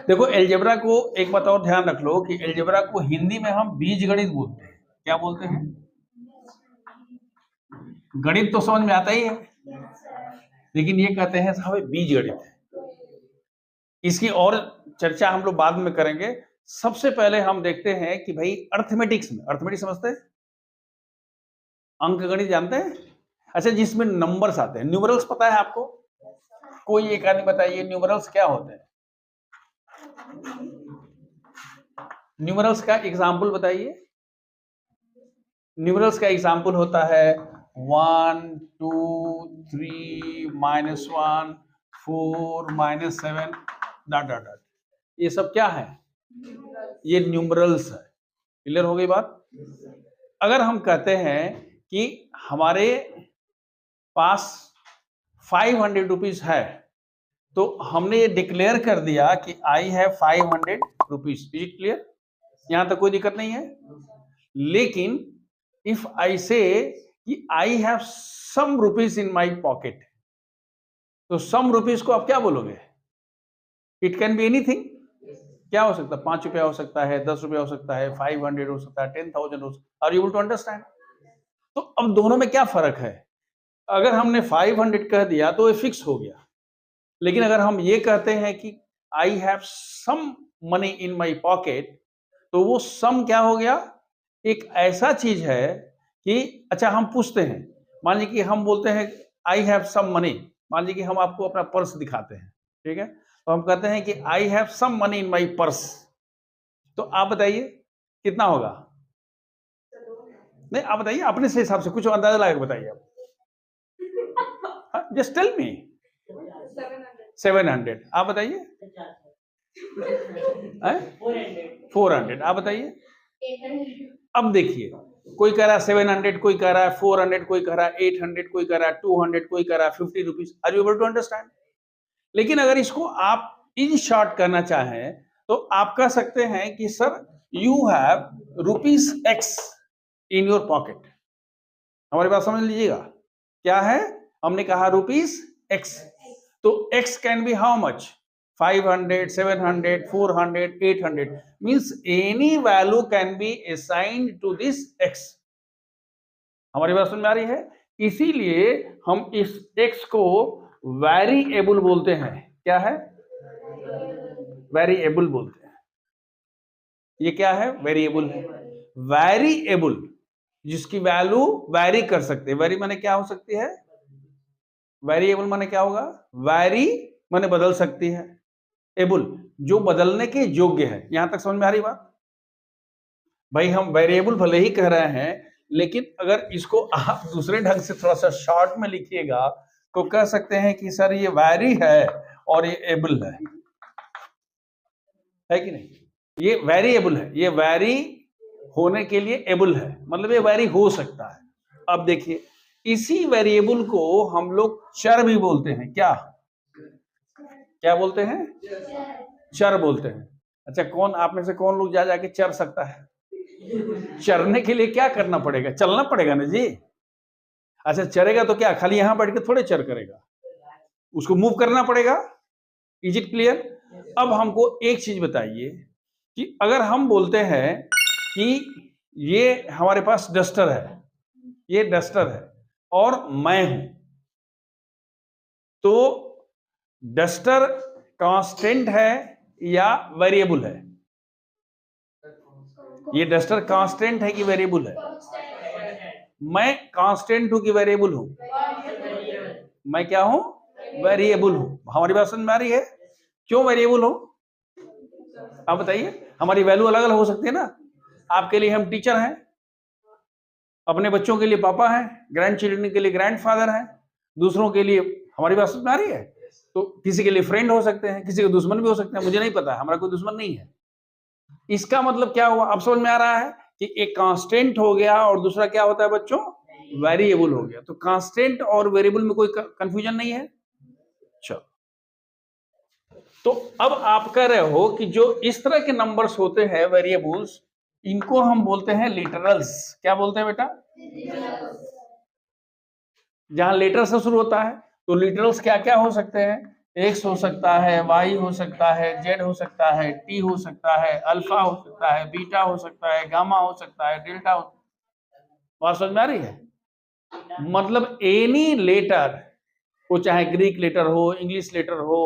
देखो एलजेब्रा को एक बात और ध्यान रख लो कि एलजेब्रा को हिंदी में हम बीजगणित बोलते हैं। क्या बोलते हैं? गणित तो समझ में आता ही है, लेकिन ये कहते हैं साहब बीजगणित है। इसकी और चर्चा हम लोग बाद में करेंगे। सबसे पहले हम देखते हैं कि भाई अर्थमेटिक्स में, अर्थमेटिक्स समझते हैं, अंक गणित जानते हैं? अच्छा, जिसमें नंबर्स आते हैं, न्यूमरल्स पता है आपको? कोई एक आदमी बताइए न्यूमरल्स क्या होते हैं? न्यूमरल्स का एग्जाम्पल बताइए। न्यूमरल्स का एग्जाम्पल होता है 1 2 3 -1 4 -7 डॉट डॉट डॉट। ये सब क्या है? ये न्यूमरल्स है। क्लियर हो गई बात? अगर हम कहते हैं कि हमारे पास 500 रुपीज है, तो हमने ये डिक्लेयर कर दिया कि I have 500 rupees. Is it clear? यहां तक कोई दिक्कत नहीं है। लेकिन इफ आई से कि I have some rupees in my pocket, तो सम रुपीज को आप क्या बोलोगे? It can be anything. क्या हो सकता है? 5 रुपया हो सकता है, 10 रुपया हो सकता है, 500 हो सकता है, 10,000 हो सकता है। Are you able to understand? तो अब दोनों में क्या फर्क है? अगर हमने 500 कह दिया तो ये फिक्स हो गया, लेकिन अगर हम ये कहते हैं कि I have some money in my pocket, तो वो सम क्या हो गया? एक ऐसा चीज है कि अच्छा हम पूछते हैं, मान लीजिए कि हम बोलते हैं आई हैव सम मनी। मान लीजिए कि हम आपको अपना पर्स दिखाते हैं, ठीक है? तो हम कहते हैं कि I have some money in my purse. तो आप बताइए कितना होगा? नहीं, आप बताइए अपने से हिसाब से, कुछ अंदाजा लगा के बताइए आप। Just tell me. 700। आप बताइए। 400। आप बताइए। अब देखिए, कोई कह रहा है 700, कोई कह रहा है 400, कोई कह रहा है 800, कोई कह रहा है 200, कोई कह रहा है 50 rupees. Are you able to understand? लेकिन अगर इसको आप इन शॉर्ट करना चाहें तो आप कह सकते हैं कि sir you have rupees x in your pocket. हमारी बात समझ लीजिएगा, क्या है? हमने कहा रुपीज एक्स, तो x can be how much? 500, 700, 400, 800 means any value can be assigned to this x। हमारी बात समझ में आ रही है? इसीलिए हम इस x को वेरिएबल बोलते हैं। क्या है? वेरिएबल बोलते हैं। ये क्या है? वेरिएबल है। वेरिएबल जिसकी वैल्यू वैरी कर सकते हैं। वेरी माने क्या हो सकती है? वेरिएबल माने क्या होगा? वैरी माने बदल सकती है, एबल जो बदलने के योग्य है। यहां तक समझ में आ रही बात? भाई हम वेरिएबल भले ही कह रहे हैं, लेकिन अगर इसको आप दूसरे ढंग से थोड़ा सा शॉर्ट में लिखिएगा तो कह सकते हैं कि सर ये वैरी है और ये एबल है कि नहीं? ये वेरिएबल है, ये वैरी होने के लिए एबल है, मतलब ये वैरी हो सकता है। अब देखिए, इसी वेरिएबल को हम लोग चर भी बोलते हैं। क्या बोलते हैं? चर बोलते हैं। अच्छा, कौन आप में से कौन लोग जा जाके चर सकता है? चरने के लिए क्या करना पड़ेगा? चलना पड़ेगा ना जी। अच्छा, चरेगा तो क्या खाली यहां बैठ के थोड़े चर करेगा, उसको मूव करना पड़ेगा। Is it clear? अब हमको एक चीज बताइए कि अगर हम बोलते हैं कि ये हमारे पास डस्टर है, ये डस्टर है और मैं हूं, तो डस्टर कांस्टेंट है या वेरिएबल है? ये डस्टर कांस्टेंट है कि वेरिएबल है? मैं कांस्टेंट हूं कि वेरिएबल हूं? मैं क्या हूं? वेरिएबल हूं। हमारी बात समझ में आ रही है? क्यों वेरिएबल हो? आप बताइए। हमारी वैल्यू अलग अलग हो सकती है ना। आपके लिए हम टीचर हैं, अपने बच्चों के लिए पापा हैं, ग्रैंड चिल्ड्रन के लिए ग्रैंडफादर हैं, दूसरों के लिए, हमारी बात समझ में आ रही है? तो किसी के लिए फ्रेंड हो सकते हैं, किसी के दुश्मन भी हो सकते हैं। मुझे नहीं पता, हमारा कोई दुश्मन नहीं है। इसका मतलब क्या हुआ? अब समझ में आ रहा है कि एक कांस्टेंट हो गया और दूसरा क्या होता है बच्चों? वेरिएबल हो गया। तो कांस्टेंट और वेरिएबल में कोई कंफ्यूजन नहीं है। चलो, तो अब आप कह रहे हो कि जो इस तरह के नंबर्स होते हैं वेरिएबल्स, इनको हम बोलते हैं लिटरल्स। क्या बोलते हैं बेटा? जहां लेटर से शुरू होता है, तो लिटरल्स क्या क्या हो सकते हैं? एक्स हो सकता है, वाई हो सकता है, जेड हो सकता है, टी हो सकता है, अल्फा हो सकता है, बीटा हो सकता है, गामा हो सकता है, डेल्टा हो। बात समझ में आ रही है? मतलब एनी लेटर, वो चाहे ग्रीक लेटर हो, इंग्लिश लेटर हो,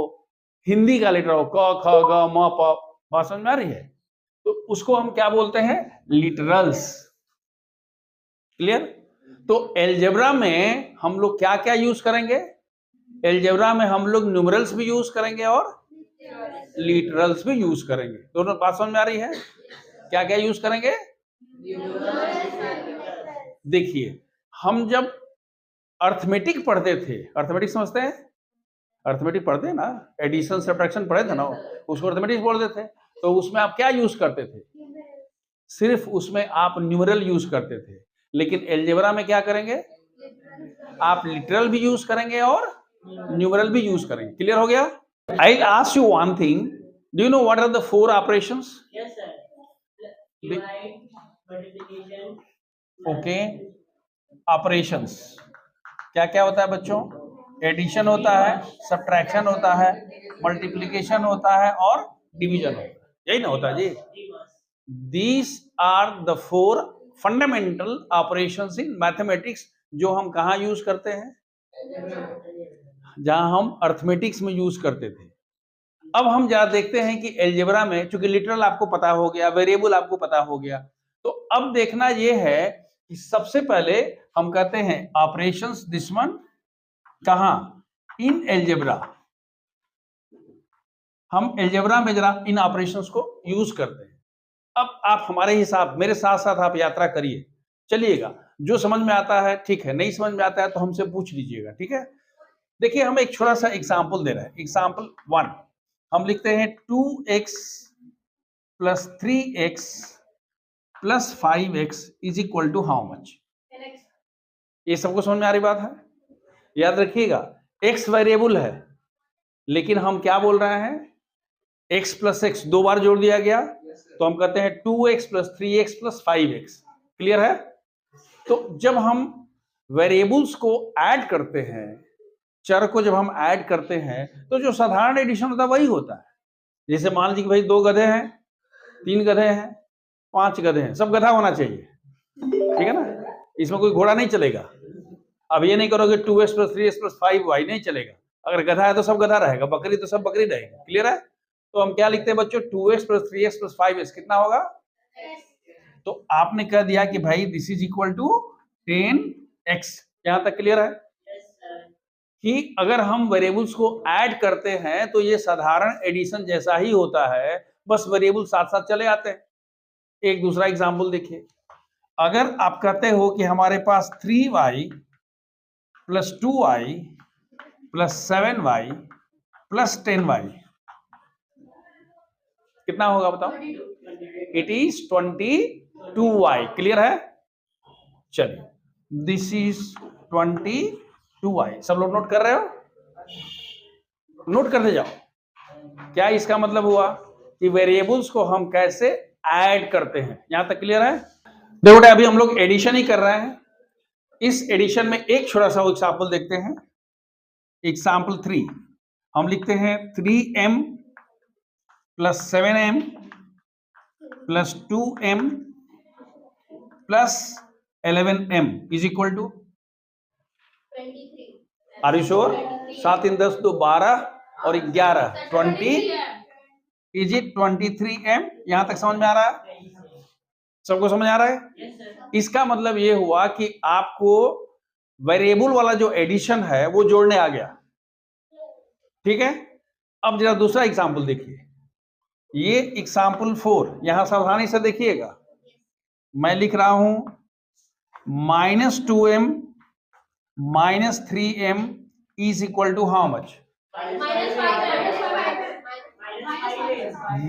हिंदी का लेटर हो, क ख ग म प। बात समझ में आ रही है? तो उसको हम क्या बोलते हैं? लिटरल्स। क्लियर? तो एलजेब्रा में हम लोग क्या क्या यूज करेंगे? एलजेब्रा में हम लोग न्यूमरल्स भी यूज करेंगे और लिटरल्स भी यूज करेंगे। दोनों बात समझ में आ रही है? क्या क्या यूज करेंगे? देखिए, हम जब अर्थमेटिक पढ़ते थे, अर्थमेटिक समझते हैं? अर्थमेटिक पढ़ते हैं ना, एडिशन सब्ट्रैक्शन पढ़े थे ना, उसको अर्थमेटिक बोलते थे। तो उसमें आप क्या यूज करते थे? सिर्फ उसमें आप न्यूमरल यूज करते थे। लेकिन एलजेब्रा में क्या करेंगे? आप लिटरल भी यूज करेंगे और न्यूमरल भी यूज करेंगे। क्लियर हो गया? I ask you one thing, do you know what are the 4 operations? Yes, sir. Divide, multiplication. Okay, operations क्या क्या होता है बच्चों? एडिशन होता है, सब्ट्रैक्शन होता है, मल्टीप्लिकेशन होता है और डिवीजन होता है। यही ना होता है जी? These are the 4 fundamental operations in mathematics, जो हम कहाँ यूज करते हैं? जहां हम अर्थमेटिक्स में यूज करते थे। अब हम जरा देखते हैं कि एलजेब्रा में, चूंकि लिटरल आपको पता हो गया, वेरिएबल आपको पता हो गया, तो अब देखना यह है कि सबसे पहले हम कहते हैं ऑपरेशंस, दिस वन कहां? इन एलजेब्रा। हम एलजेब्रा में जरा इन ऑपरेशंस को यूज करते हैं। अब आप हमारे हिसाब, मेरे साथ साथ आप यात्रा करिए, चलिएगा। जो समझ में आता है ठीक है, नहीं समझ में आता है तो हमसे पूछ लीजिएगा, ठीक है? देखिए, हम एक छोटा सा एग्जाम्पल दे रहे हैं। एग्जाम्पल 1 हम लिखते हैं 2x plus 3x plus 5x is equal to how much? ये सबको समझ में आ रही बात है? याद रखिएगा, x वेरिएबल है, लेकिन हम क्या बोल रहे हैं? x प्लस एक्स 2 बार जोड़ दिया गया, तो हम कहते हैं 2x plus 3x plus 5x। Clear है? तो जब हम वेरिएबल्स को ऐड करते हैं, चर को जब हम ऐड करते हैं, तो जो साधारण एडिशन होता है वही होता है। जैसे मान लीजिए कि भाई 2 गधे हैं, 3 गधे हैं, 5 गधे हैं, सब गधा होना चाहिए, ठीक है ना? इसमें कोई घोड़ा नहीं चलेगा। अब ये नहीं करोगे 2x plus 3x plus 5y, नहीं चलेगा। अगर गधा है तो सब गधा रहेगा, बकरी तो सब बकरी रहेगी। क्लियर है? तो हम क्या लिखते हैं बच्चों? 2x plus 3x plus 5x कितना होगा? तो आपने कह दिया कि भाई this is equal to 10x। यहां तक क्लियर है? कि अगर हम वेरिएबल्स को ऐड करते हैं तो ये साधारण एडिशन जैसा ही होता है, बस वेरिएबल साथ साथ चले आते हैं। एक दूसरा एग्जांपल देखिए, अगर आप कहते हो कि हमारे पास 3y plus 2y plus 7y plus 10y कितना होगा बताओ? It is 22y। क्लियर है? चलिए, दिस इज 22y। सब लोग नोट कर रहे हो? नोट करते जाओ। क्या इसका मतलब हुआ कि वेरिएबल्स को हम कैसे ऐड करते हैं? यहां तक क्लियर है? देखो बेटा, अभी हम लोग एडिशन ही कर रहे हैं। इस एडिशन में एक छोटा सा एग्जाम्पल देखते हैं। एग्जाम्पल 3 हम लिखते हैं 3m plus 7m plus 2m plus 11m is equal to 23। Are you sure? 7 × 10 = 12 और 11 20 इज इट 23m। यहां तक समझ में आ रहा है? सबको समझ आ रहा है? Yes, sir. इसका मतलब ये हुआ कि आपको वेरिएबल वाला जो एडिशन है वो जोड़ने आ गया, ठीक है? अब जरा दूसरा एग्जांपल देखिए, ये एग्जांपल 4, यहां सावधानी से देखिएगा। मैं लिख रहा हूं -2m minus 3m is equal to how much?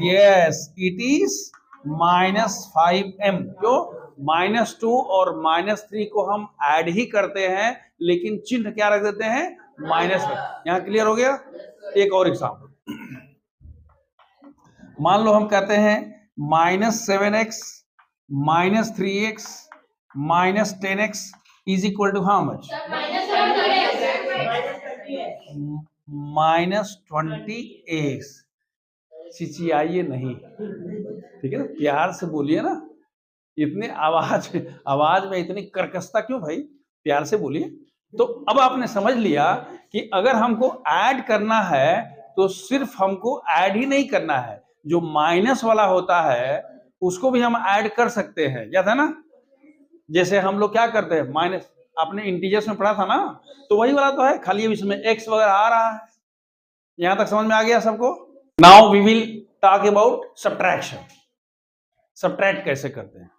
Yes, it is -5m। क्यों? -2 और -3 को हम ऐड ही करते हैं, लेकिन चिन्ह क्या रख देते हैं? माइनस। यहां क्लियर हो गया? एक और एग्जांपल, मान लो हम कहते हैं -7x minus 3x minus 10x is equal to how much? -20x। चिचियाइए नहीं, ठीक है ना, प्यार से बोलिए ना, इतने आवाज में इतनी कर्कशता क्यों भाई, प्यार से बोलिए। तो अब आपने समझ लिया कि अगर हमको ऐड करना है तो सिर्फ हमको ऐड ही नहीं करना है, जो माइनस वाला होता है उसको भी हम ऐड कर सकते हैं, याद है ना। जैसे हम लोग क्या करते हैं, माइनस, आपने इंटीजर्स में पढ़ा था ना, तो वही वाला तो है, खाली अब इसमें एक्स वगैरह आ रहा है। यहां तक समझ में आ गया सबको। Now we will talk about subtraction. Subtract कैसे करते हैं।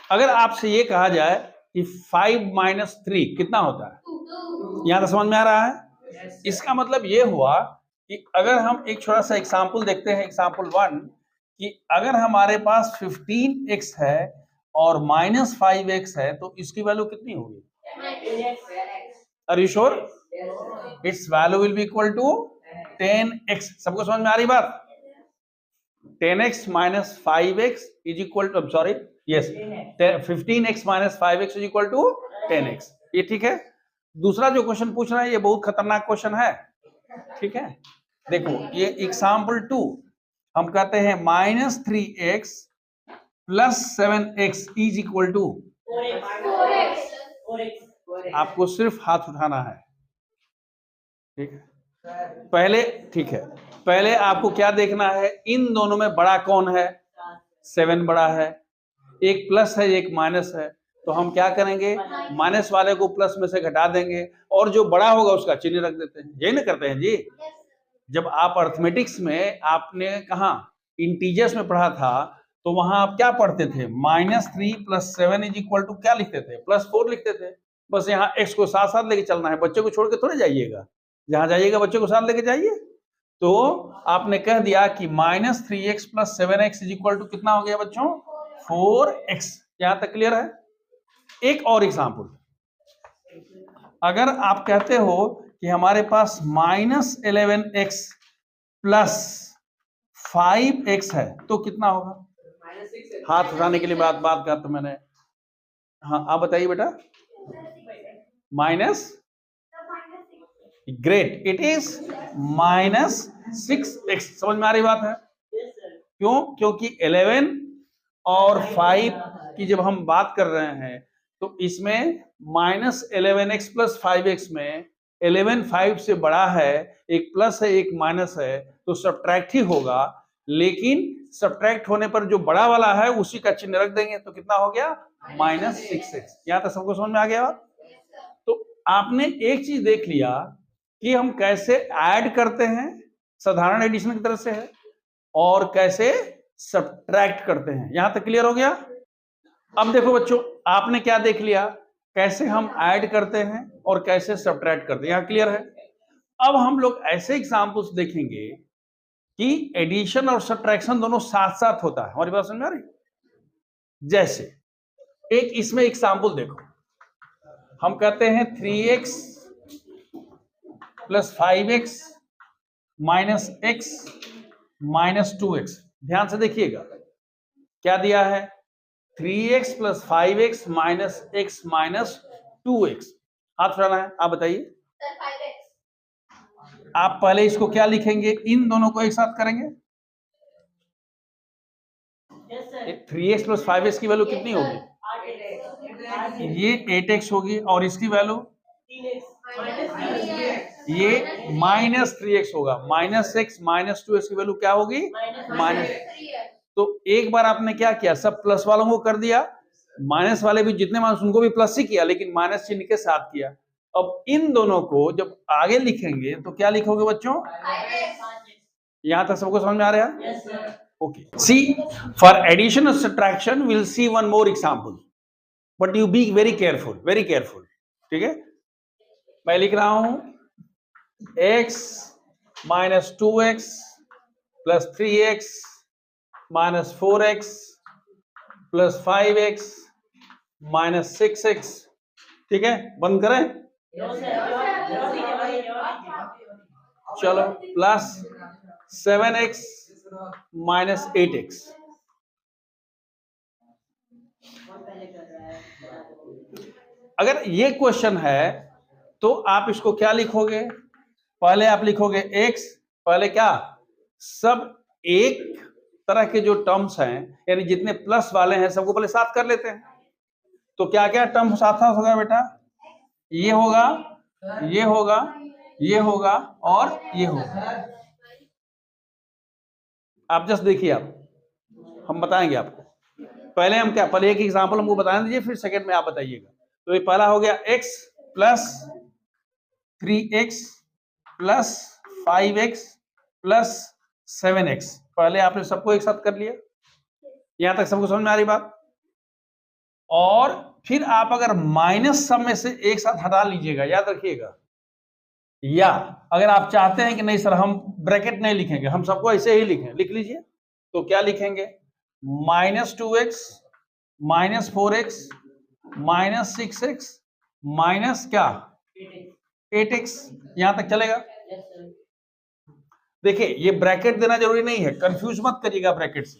अगर आपसे ये कहा जाए कि 5 - 3 कितना होता है, यहां तक समझ में आ रहा है। इसका मतलब ये हुआ कि अगर हम एक छोटा सा एग्जाम्पल देखते हैं, एग्जाम्पल 1, कि अगर हमारे पास 15x है और -5x है तो इसकी वैल्यू कितनी होगी। Are you sure? Its value will be equal to 10x। सबको समझ में आ रही बात। 10x - 5x is equal to, sorry, yes, 15x - 5x is equal to 10x। ये ठीक है। दूसरा जो क्वेश्चन पूछ रहा है ये बहुत खतरनाक क्वेश्चन है, ठीक है। देखो ये एग्जाम्पल 2, हम कहते हैं -3x + 7x is equal to, आपको सिर्फ हाथ उठाना है, ठीक है। पहले, ठीक है, पहले आपको क्या देखना है, इन दोनों में बड़ा कौन है। 7 बड़ा है, एक प्लस है एक माइनस है, तो हम क्या करेंगे, माइनस वाले को प्लस में से घटा देंगे और जो बड़ा होगा उसका चिन्ह रख देते हैं। यही ना करते हैं जी। जब आप अर्थमेटिक्स में आपने कहा इंटीजर्स में पढ़ा था तो वहां आप क्या पढ़ते थे, -3 + 7 इज इक्वल टू क्या लिखते थे, +4 लिखते थे। बस यहाँ x को साथ साथ लेके चलना है, बच्चे को छोड़ के थोड़े जाइएगा, जहां जाइएगा बच्चे को साथ लेके जाइए। तो आपने कह दिया कि -3x + 7x is equal to कितना हो गया बच्चों, 4x। यहां तक क्लियर है। एक और एग्जांपल, अगर आप कहते हो कि हमारे पास -11x + 5x है तो कितना होगा। हाथ उठाने के लिए बात कहा तो मैंने, हाँ आप बताइए बेटा। Minus, great, it is -6x। समझ में आ रही बात है। क्यों, क्योंकि 11 और 5 की जब हम बात कर रहे हैं तो इसमें -11x + 5x में 11 5 से बड़ा है, एक प्लस है एक माइनस है, तो सब्ट्रैक्ट ही होगा। लेकिन सब्ट्रैक्ट होने पर जो बड़ा वाला है उसी का चिन्ह रख देंगे तो कितना हो गया, -6x। यहां तक सबको समझ में आ गया। तो आपने एक चीज देख लिया कि हम कैसे ऐड करते हैं, साधारण एडिशन की तरह से है, और कैसे सब्ट्रैक्ट करते हैं। यहां तक क्लियर हो गया। अब देखो बच्चों, आपने क्या देख लिया, कैसे हम ऐड करते हैं और कैसे सब्ट्रैक्ट करते हैं, यहां क्लियर है। अब हम लोग ऐसे एग्जांपल्स देखेंगे कि एडिशन और सब्ट्रैक्शन दोनों साथ साथ होता है। हमारी बात समझ में आ रही। जैसे एक इसमें एग्जांपल देखो, हम कहते हैं 3x + 5x - x - 2x। ध्यान से देखिएगा क्या दिया है, 3x + 5x - x - 2x। हाथ उठाना है, आप बताइए। आप पहले इसको क्या लिखेंगे, इन दोनों को एक साथ करेंगे। 3x + 5x की वैल्यू कितनी होगी, ये 8x होगी, और इसकी वैल्यू ये -3x होगा। -x - 2x की वैल्यू क्या होगी, माइनस। तो एक बार आपने क्या किया, सब प्लस वालों को कर दिया, माइनस वाले भी जितने माइनस उनको भी प्लस ही किया, लेकिन माइनस चिन्ह के साथ किया। अब इन दोनों को जब आगे लिखेंगे तो क्या लिखोगे बच्चों, यहां तक सबको समझ में आ रहा है। ओके, सी फॉर एडिशन और subtraction will see one more example, but you be very careful, very careful, ठीक है। मैं लिख रहा हूं x - 2x + 3x - 4x + 5x - 6x, ठीक है। बंद करें, चलो, +7x - 8x। अगर ये क्वेश्चन है तो आप इसको क्या लिखोगे, पहले आप लिखोगे x, पहले क्या, सब एक तरह के जो टर्म्स हैं यानी जितने प्लस वाले हैं सबको पहले साथ कर लेते हैं। तो क्या क्या टर्म साथ साथ होगा बेटा, ये होगा, ये होगा, ये होगा और ये होगा। आप जस्ट देखिए, आप हम बताएंगे आपको। पहले हम क्या, पहले एक एग्जांपल हमको बताने दीजिए, फिर सेकंड में आप बताइएगा। तो ये पहला हो गया x plus 3x plus 5x plus 7x। पहले आपने सबको एक साथ कर लिया, यहां तक सबको समझ में आ रही बात। और फिर आप अगर माइनस सब में से एक साथ हटा लीजिएगा, याद रखिएगा। या अगर आप चाहते हैं कि नहीं सर हम ब्रैकेट नहीं लिखेंगे, हम सबको ऐसे ही लिखें, लिख लीजिए। तो क्या लिखेंगे, -2x minus 4x minus 6x minus क्या 8x। यहां तक चलेगा। Yes, sir. देखिए ये ब्रैकेट देना जरूरी नहीं है, कंफ्यूज मत करिएगा ब्रैकेट से।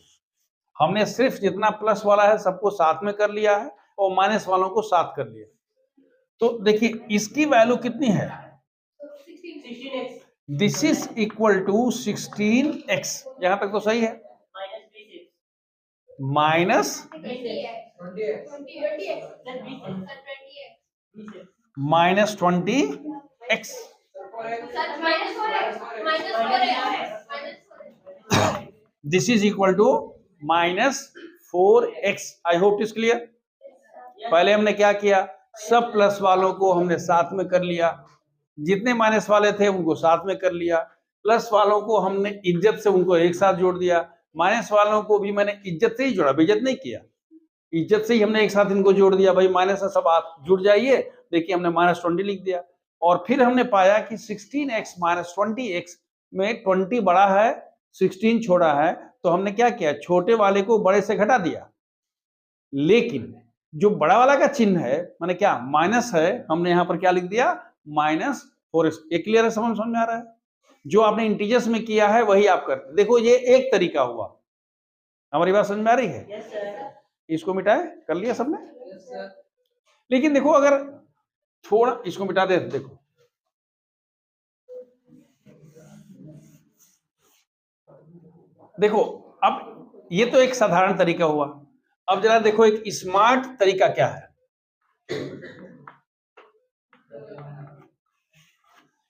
हमने सिर्फ जितना प्लस वाला है सबको साथ में कर लिया है और माइनस वालों को साथ कर लिया। तो देखिए इसकी वैल्यू कितनी है, 16x this is equal to 16x। यहां तक तो सही है। minus b6 minus -20x this is equal to -4x। I hope it's clear. पहले हमने क्या किया, सब प्लस वालों को हमने साथ में कर लिया, जितने माइनस वाले थे उनको साथ में कर लिया, प्लस वालों को हमने इज्जत से उनको एक साथ जोड़ दिया, माइनस वालों को भी मैंने इज्जत से ही जोड़ा, बेइज्जत नहीं किया, इज्जत से ही हमने एक साथ इनको जोड़ दिया। भाई माइनस से सब आप जुड़ जाइए, देखिए हमने -20 लिख दिया। और फिर हमने पाया कि 16x माइनस 20x में 20 बड़ा है, 16 छोटा है, तो हमने क्या किया, छोटे वाले को बड़े से घटा दिया। लेकिन जो बड़ा वाला का चिन्ह है माने क्या माइनस है, हमने यहां पर क्या लिख दिया, -4x। ये क्लियर है, समझ में आ रहा है। जो आपने इंटीजर्स में किया है वही आप करते। देखो ये एक तरीका हुआ, हमारी बात समझ में आ रही है। Yes, sir. इसको मिटाए, कर लिया सबने। Yes, sir. लेकिन देखो अगर थोड़ा इसको मिटा दे, देखो देखो अब ये तो एक साधारण तरीका हुआ। अब जरा देखो एक स्मार्ट तरीका क्या है।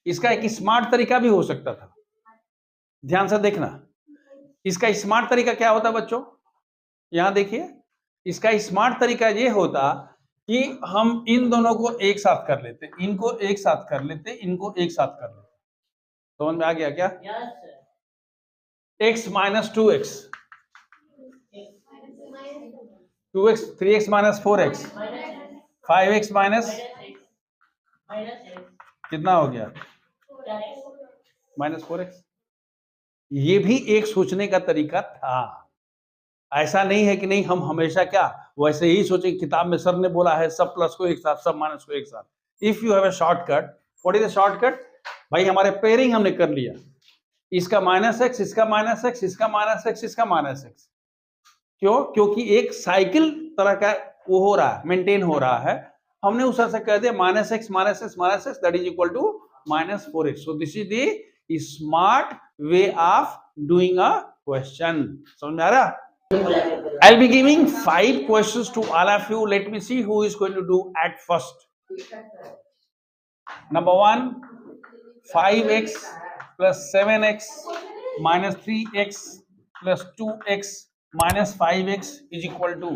इसका एक स्मार्ट तरीका भी हो सकता था, ध्यान से देखना। इसका स्मार्ट तरीका क्या होता बच्चों, यहां देखिए, इसका स्मार्ट तरीका ये होता कि हम इन दोनों को एक साथ कर लेते, इनको एक साथ कर लेते, इनको एक साथ कर लेते। समझ में आ गया क्या? Yes, sir. x minus 2x, 2x 3x minus 4x, 5x minus Minus x. कितना हो गया, -4x। ये भी एक सोचने का तरीका था। ऐसा नहीं है कि नहीं हम हमेशा क्या वैसे ही सोचे, किताब में सर ने बोला है सब प्लस को एक साथ, सब माइनस को एक साथ। If you have a shortcut, what is the shortcut? भाई हमारे पेयरिंग हमने कर लिया, इसका -x, इसका -x, इसका -x, इसका -x। क्यों? क्योंकि एक साइकिल तरह का वो हो रहा है, मेंटेन हो रहा है। हमने उस तरह से कह दिया -x -x -x that is equal to -4x। So this is the smart way of doing a question. समझ में आ रहा? I'll be giving 5 questions to all of you. Let me see who is going to do at first. Number 1, 5x plus 7x minus 3x plus 2x minus 5x is equal to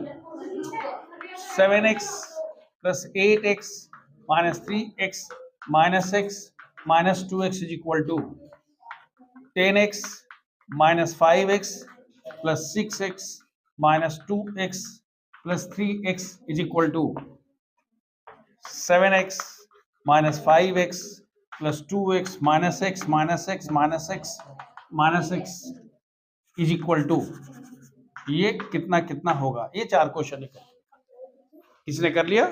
7x plus 8x minus 3x minus x minus 2x is equal to 10x minus 5x plus 6x minus 2x plus 3x is equal to 7x minus 5x plus 2x minus x minus x minus x minus x is equal to, ये कितना कितना होगा? ये 4 question किसने कर लिया?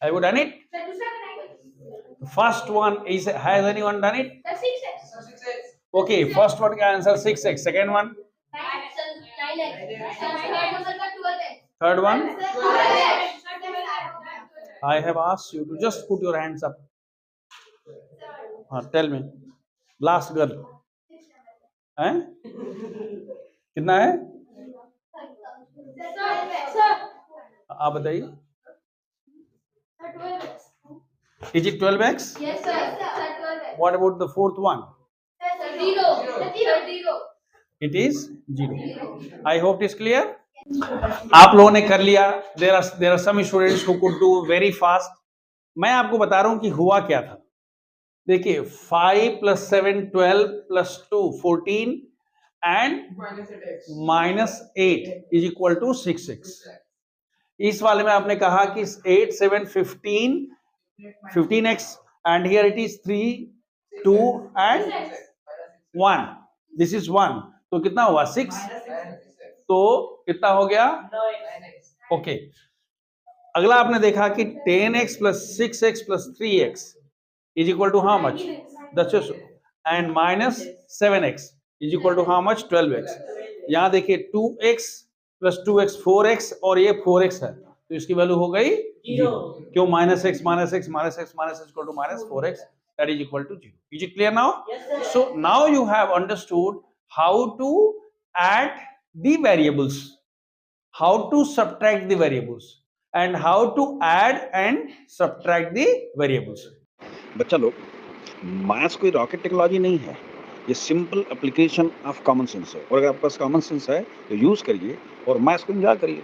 Have you done it? First one is, has anyone done it? Okay, first one का answer 6x, second one Third one, I have asked you to just put your hands up. Tell me, last girl, हैं? कितना है? आप बताइए. Is it 12x? Yes, sir. 12x. What about the fourth one? Zero. It is 0. I hope it is clear. आप लोगों ने कर लिया. There are some students who could do very fast. मैं आपको बता रहा हूं कि हुआ क्या था. देखिए 5 plus 7 12 plus 2 14 and minus 8 is equal to 6x. इस वाले में आपने कहा कि 8 7 15x and here it is 3 2 and 1. This is 1. तो कितना हुआ 6. तो कितना हो गया? ओके. अगला आपने देखा कि 10x plus 6x plus 3x is equal to how much? That's just and minus 7x is equal to how much? 12x. यहाँ देखिए 2x plus 2x 4x और ये 4x है तो इसकी वैल्यू हो गई 0. क्यों? minus x minus x minus x minus x equal to minus 4x, that is equal to 0. Is it clear now? Yes, sir. So now you have understood how to add the variables, how to subtract the variables and how to add and subtract the variables. बच्चा लोग, maths कोई rocket technology नहीं है, ये simple application of common sense है और अगर आपके पास कॉमन सेंस है तो यूज करिए और मैथ्स को एंजॉय करिए.